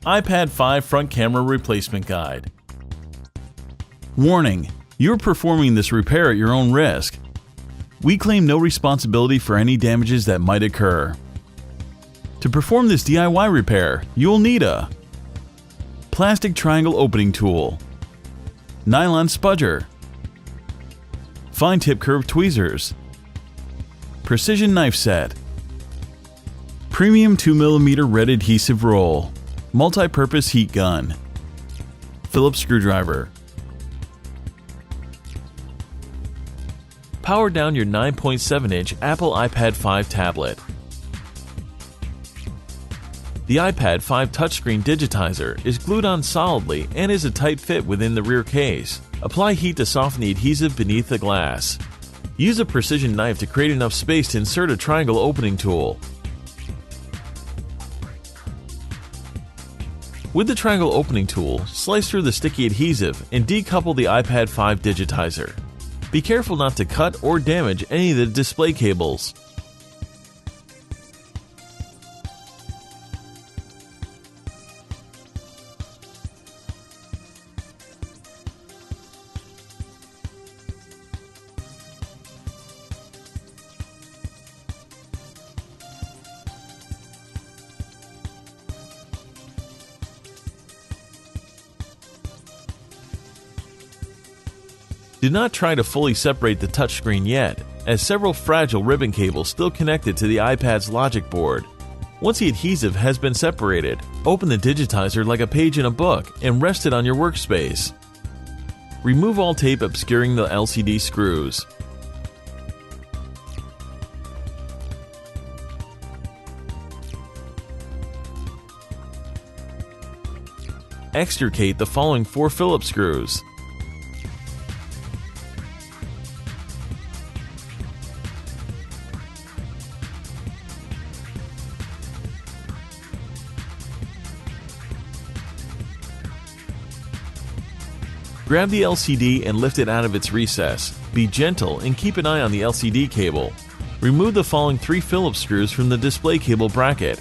iPad 5 Front Camera Replacement Guide. Warning: you're performing this repair at your own risk. We claim no responsibility for any damages that might occur. To perform this DIY repair, you'll need a plastic triangle opening tool, nylon spudger, fine tip curved tweezers, precision knife set, premium 2mm red adhesive roll, multi-purpose heat gun, Phillips screwdriver. Power down your 9.7-inch Apple iPad 5 tablet. The iPad 5 touchscreen digitizer is glued on solidly and is a tight fit within the rear case. Apply heat to soften the adhesive beneath the glass. Use a precision knife to create enough space to insert a triangle opening tool. With the triangle opening tool, slice through the sticky adhesive and decouple the iPad 5 digitizer. Be careful not to cut or damage any of the display cables. Do not try to fully separate the touchscreen yet, as several fragile ribbon cables still connected to the iPad's logic board. Once the adhesive has been separated, open the digitizer like a page in a book and rest it on your workspace. Remove all tape obscuring the LCD screws. Extricate the following 4 Phillips screws. Grab the LCD and lift it out of its recess. Be gentle and keep an eye on the LCD cable. Remove the following 3 Phillips screws from the display cable bracket.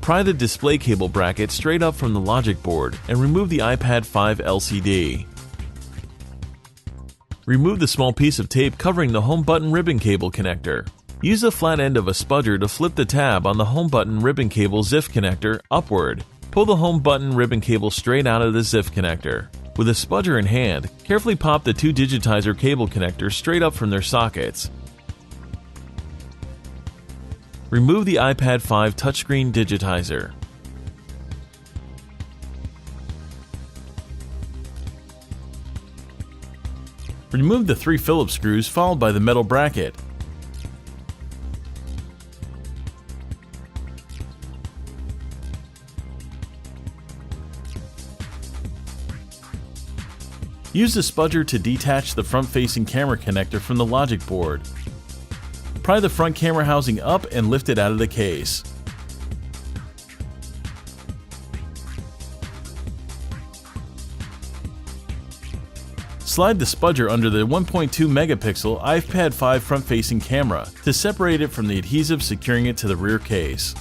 Pry the display cable bracket straight up from the logic board and remove the iPad 5 LCD. Remove the small piece of tape covering the home button ribbon cable connector. Use the flat end of a spudger to flip the tab on the home button ribbon cable ZIF connector upward. Pull the home button ribbon cable straight out of the ZIF connector. With a spudger in hand, carefully pop the 2 digitizer cable connectors straight up from their sockets. Remove the iPad 5 touchscreen digitizer. Remove the 3 Phillips screws followed by the metal bracket. Use the spudger to detach the front-facing camera connector from the logic board. Pry the front camera housing up and lift it out of the case. Slide the spudger under the 1.2 megapixel iPad 5 front-facing camera to separate it from the adhesive securing it to the rear case.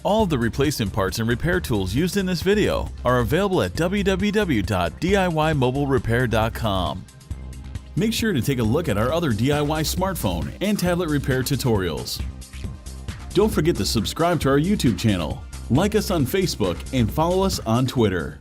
All of the replacement parts and repair tools used in this video are available at www.DIYMobileRepair.com. Make sure to take a look at our other DIY smartphone and tablet repair tutorials. Don't forget to subscribe to our YouTube channel, like us on Facebook, and follow us on Twitter.